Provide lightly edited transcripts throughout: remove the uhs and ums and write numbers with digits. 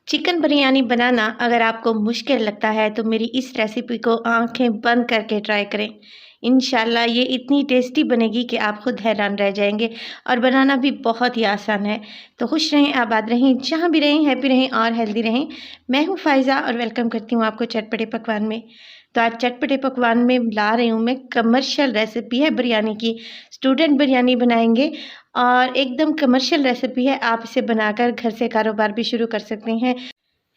Chicken biryani बनाना अगर आपको मुश्किल लगता है तो मेरी इस रेसिपी को आंखें बंद करके ट्राई करें। इंशाल्लाह ये इतनी टेस्टी बनेगी कि आप खुद हैरान रह जाएंगे और बनाना भी बहुत ही आसान है। तो खुश रहें, आबाद रहें, जहाँ भी रहें, हैप्पी रहें और हेल्दी रहें। मैं हूँ फ़ायज़ा और वेलकम करती हूँ आपको चटपटे पकवान में। तो आज चटपटे पकवान में ला रही हूँ मैं कमर्शियल रेसिपी है बिरयानी की। स्टूडेंट बिरयानी बनाएंगे और एकदम कमर्शियल रेसिपी है। आप इसे बनाकर घर से कारोबार भी शुरू कर सकते हैं।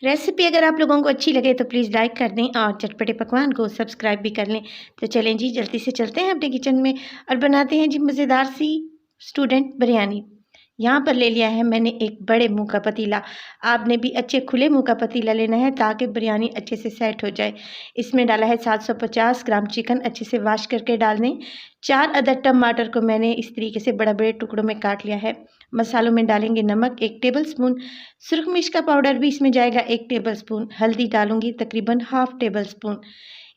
रेसिपी अगर आप लोगों को अच्छी लगे तो प्लीज़ लाइक कर दें और चटपटे पकवान को सब्सक्राइब भी कर लें। तो चलें जी, जल्दी से चलते हैं अपने किचन में और बनाते हैं जी मज़ेदार सी स्टूडेंट बिरयानी। यहाँ पर ले लिया है मैंने एक बड़े मुंह का पतीला। आपने भी अच्छे खुले मुंह का पतीला लेना है ताकि बिरयानी अच्छे से सेट हो जाए। इसमें डाला है 750 ग्राम चिकन, अच्छे से वॉश करके डाल दें। 4 अदद टमाटर को मैंने इस तरीके से बड़े बड़े टुकड़ों में काट लिया है। मसालों में डालेंगे नमक 1 टेबलस्पून, सुरख मिर्च का पाउडर भी इसमें जाएगा 1 टेबलस्पून, हल्दी डालूंगी तकरीबन हाफ टेबलस्पून।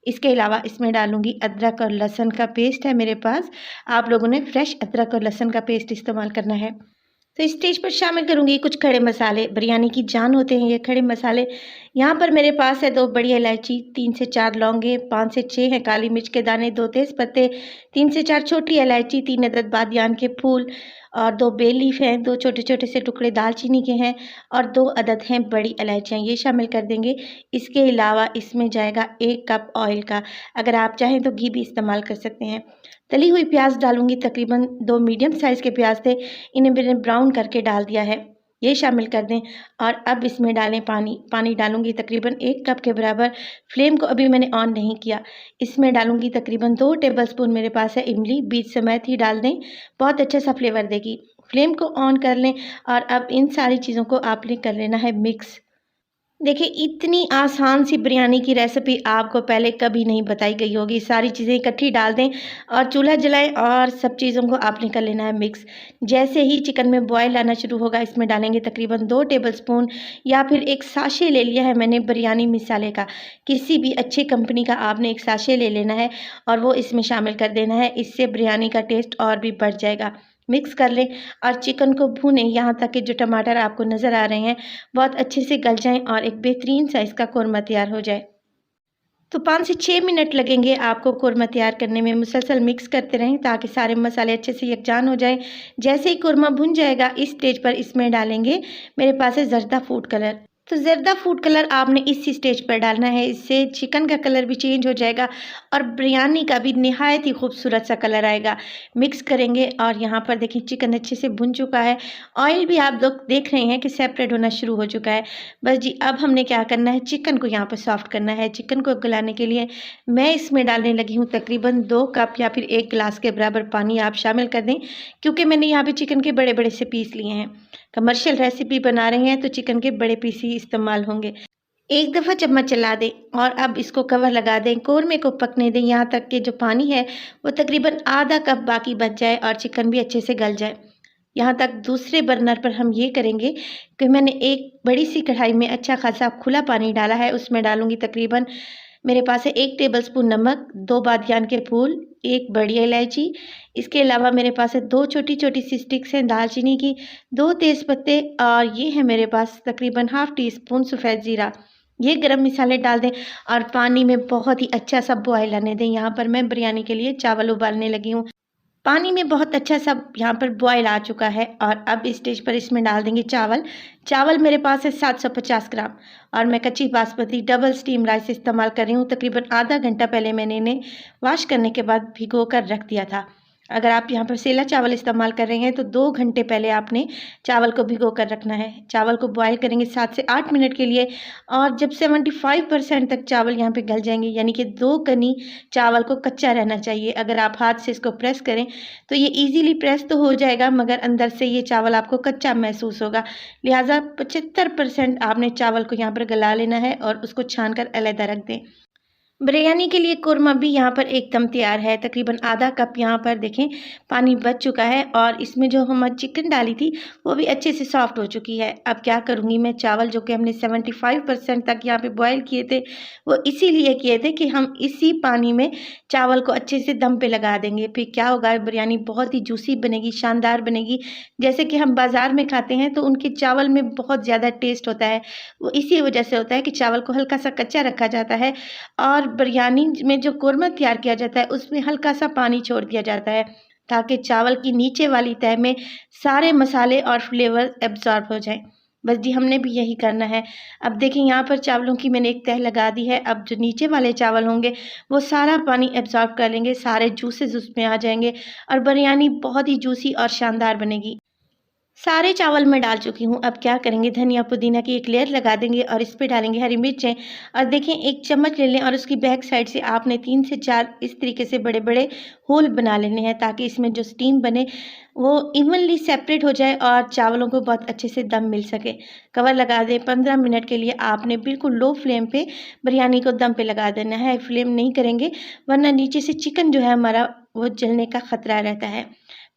इसके अलावा इसमें डालूंगी अदरक और लहसुन का पेस्ट है मेरे पास। आप लोगों ने फ्रेश अदरक और लहसुन का पेस्ट इस्तेमाल करना है। तो इस स्टेज पर शामिल करूंगी कुछ खड़े मसाले। बिरयानी की जान होते हैं ये खड़े मसाले। यहाँ पर मेरे पास है 2 बड़ी इलायची, 3 से 4 लौंगे, 5 से 6 हैं काली मिर्च के दाने, 2 तेज़ पत्ते, 3 से 4 छोटी इलायची, 3 अदद बादियान के फूल और 2 बे लीफ हैं, 2 छोटे छोटे से टुकड़े दालचीनी के हैं और 2 अदद हैं बड़ी इलायचियाँ, ये शामिल कर देंगे। इसके अलावा इसमें जाएगा 1 कप ऑयल का। अगर आप चाहें तो घी भी इस्तेमाल कर सकते हैं। तली हुई प्याज डालूंगी, तकरीबन 2 मीडियम साइज़ के प्याज थे, इन्हें मैंने ब्राउन करके डाल दिया है, ये शामिल कर दें। और अब इसमें डालें पानी डालूंगी तकरीबन 1 कप के बराबर। फ्लेम को अभी मैंने ऑन नहीं किया। इसमें डालूंगी तकरीबन 2 टेबलस्पून मेरे पास है इमली, बीज समेत ही डाल दें, बहुत अच्छा सा फ्लेवर देगी। फ्लेम को ऑन कर लें और अब इन सारी चीज़ों को आपने कर लेना है मिक्स। देखिए, इतनी आसान सी बिरयानी की रेसिपी आपको पहले कभी नहीं बताई गई होगी। सारी चीज़ें इकट्ठी डाल दें और चूल्हा जलाएं और सब चीज़ों को आपने कर लेना है मिक्स। जैसे ही चिकन में बॉयल आना शुरू होगा, इसमें डालेंगे तकरीबन 2 टेबलस्पून या फिर एक साशे ले लिया है मैंने बिरयानी मसाले का। किसी भी अच्छी कंपनी का आपने एक साशे ले लेना है और वो इसमें शामिल कर देना है। इससे बिरयानी का टेस्ट और भी बढ़ जाएगा। मिक्स कर लें और चिकन को भूनें यहाँ तक कि जो टमाटर आपको नज़र आ रहे हैं बहुत अच्छे से गल जाएं और एक बेहतरीन सा इसका कोरमा तैयार हो जाए। तो 5 से 6 मिनट लगेंगे आपको कोरमा तैयार करने में। मुसलसल मिक्स करते रहें ताकि सारे मसाले अच्छे से यकजान हो जाएं। जैसे ही कोरमा भुन जाएगा, इस स्टेज पर इसमें डालेंगे मेरे पास है ज़र्दा फूड कलर। तो ज़र्दा फूड कलर आपने इस स्टेज पर डालना है, इससे चिकन का कलर भी चेंज हो जाएगा और बिरयानी का भी निहायत ही खूबसूरत सा कलर आएगा। मिक्स करेंगे और यहाँ पर देखिए चिकन अच्छे से भुन चुका है। ऑयल भी आप लोग देख रहे हैं कि सेपरेट होना शुरू हो चुका है। बस जी, अब हमने क्या करना है, चिकन को यहाँ पर सॉफ्ट करना है। चिकन को गलाने के लिए मैं इसमें डालने लगी हूँ तकरीबन 2 कप या फिर 1 गिलास के बराबर पानी आप शामिल कर दें, क्योंकि मैंने यहाँ पे चिकन के बड़े बड़े से पीस लिए हैं। कमर्शियल रेसिपी बना रहे हैं तो चिकन के बड़े पीस ही इस्तेमाल होंगे। एक दफ़ा चम्मच चला दें और अब इसको कवर लगा दें। कोरमे को पकने दें यहाँ तक कि जो पानी है वो तकरीबन आधा कप बाकी बच जाए और चिकन भी अच्छे से गल जाए। यहाँ तक दूसरे बर्नर पर हम ये करेंगे कि मैंने एक बड़ी सी कढ़ाई में अच्छा खासा खुला पानी डाला है। उसमें डालूंगी तकरीबन मेरे पास है 1 टेबलस्पून नमक, 2 बादियान के फूल, 1 बड़ी इलायची। इसके अलावा मेरे पास है 2 छोटी छोटी सी स्टिक्स हैं दालचीनी की, 2 तेज़ पत्ते और ये है मेरे पास तकरीबन हाफ़ टी स्पून सफ़ेद ज़ीरा। ये गरम मसाले डाल दें और पानी में बहुत ही अच्छा सा बॉयल आने दें। यहाँ पर मैं बिरयानी के लिए चावल उबालने लगी हूँ। पानी में बहुत अच्छा सा यहाँ पर बॉयल आ चुका है और अब इस स्टेज पर इसमें डाल देंगे चावल। चावल मेरे पास है 750 ग्राम और मैं कच्ची बासमती डबल स्टीम राइस इस्तेमाल कर रही हूँ। तकरीबन आधा घंटा पहले मैंने इन्हें वॉश करने के बाद भिगो कर रख दिया था। अगर आप यहाँ पर सेला चावल इस्तेमाल कर रहे हैं तो 2 घंटे पहले आपने चावल को भिगो कर रखना है। चावल को बॉयल करेंगे 7 से 8 मिनट के लिए और जब 75% तक चावल यहाँ पे गल जाएंगे, यानी कि 2 कनी चावल को कच्चा रहना चाहिए। अगर आप हाथ से इसको प्रेस करें तो ये इजीली प्रेस तो हो जाएगा, मगर अंदर से ये चावल आपको कच्चा महसूस होगा। लिहाजा 75% आपने चावल को यहाँ पर गला लेना है और उसको छान कर अलग रख दें। बिरयानी के लिए कोरमा भी यहाँ पर एकदम तैयार है। तकरीबन आधा कप यहाँ पर देखें पानी बच चुका है और इसमें जो हम चिकन डाली थी वो भी अच्छे से सॉफ्ट हो चुकी है। अब क्या करूँगी मैं, चावल जो कि हमने 75% तक यहाँ पे बॉयल किए थे वो इसीलिए किए थे कि हम इसी पानी में चावल को अच्छे से दम पे लगा देंगे। फिर क्या होगा, बिरयानी बहुत ही जूसी बनेगी, शानदार बनेगी। जैसे कि हम बाज़ार में खाते हैं तो उनके चावल में बहुत ज़्यादा टेस्ट होता है, वो इसी वजह से होता है कि चावल को हल्का सा कच्चा रखा जाता है और बिरयानी में जो कोरमा तैयार किया जाता है उसमें हल्का-सा पानी छोड़ दिया जाता है, ताकि चावल की नीचे वाली तह में सारे मसाले और फ्लेवर एब्ज़ॉर्ब हो जाएँ। बस जी, हमने भी यही करना है। अब देखिए यहाँ पर चावलों की मैंने एक तह लगा दी है। अब जो नीचे वाले चावल होंगे वो सारा पानी एब्ज़ॉर्ब कर लेंगे, सारे जूसेज़ उसमें आ जाएँगे और बिरयानी बहुत ही जूसी और शानदार बनेगी। सारे चावल मैं डाल चुकी हूँ। अब क्या करेंगे, धनिया पुदीना की एक लेयर लगा देंगे और इस पे डालेंगे हरी मिर्चें और देखें एक चम्मच ले लें और उसकी बैक साइड से आपने 3 से 4 इस तरीके से बड़े-बड़े होल बना लेने हैं, ताकि इसमें जो स्टीम बने वो इवनली सेपरेट हो जाए और चावलों को बहुत अच्छे से दम मिल सके। कवर लगा दें 15 मिनट के लिए। आपने बिल्कुल लो फ्लेम पे बिरयानी को दम पे लगा देना है, हाई फ्लेम नहीं करेंगे वरना नीचे से चिकन जो है हमारा वो जलने का खतरा रहता है।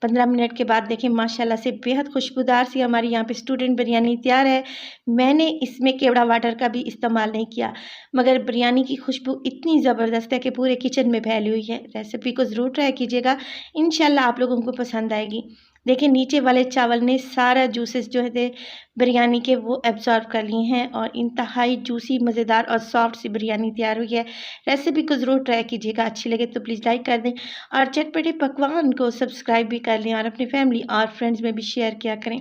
15 मिनट के बाद देखिए माशाल्लाह से बेहद खुशबूदार सी हमारी यहाँ पे स्टूडेंट बिरयानी तैयार है। मैंने इसमें केवड़ा वाटर का भी इस्तेमाल नहीं किया, मगर बिरयानी की खुशबू इतनी ज़बरदस्त है कि पूरे किचन में फैली हुई है। रेसिपी को ज़रूर ट्राई कीजिएगा, इंशाल्लाह आप लोगों को पसंद आएगी। देखिए नीचे वाले चावल ने सारा जूसेस जो है थे बिरयानी के वो एब्ज़ॉर्ब कर लिए हैं और इंतहाई जूसी, मज़ेदार और सॉफ्ट सी बिरयानी तैयार हुई है। रेसिपी को ज़रूर ट्राई कीजिएगा, अच्छी लगे तो प्लीज़ लाइक कर दें और चटपटे पकवान को सब्सक्राइब भी कर लें और अपनी फैमिली और फ्रेंड्स में भी शेयर किया करें।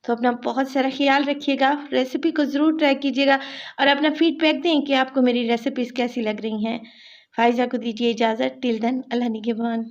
तो अपना बहुत सारा ख्याल रखिएगा, रेसिपी को ज़रूर ट्राई कीजिएगा और अपना फीडबैक दें कि आपको मेरी रेसिपीज़ कैसी लग रही हैं। फ़ाइज़ा को दीजिए इजाज़त, टिल देन अल्लाह निगहबान।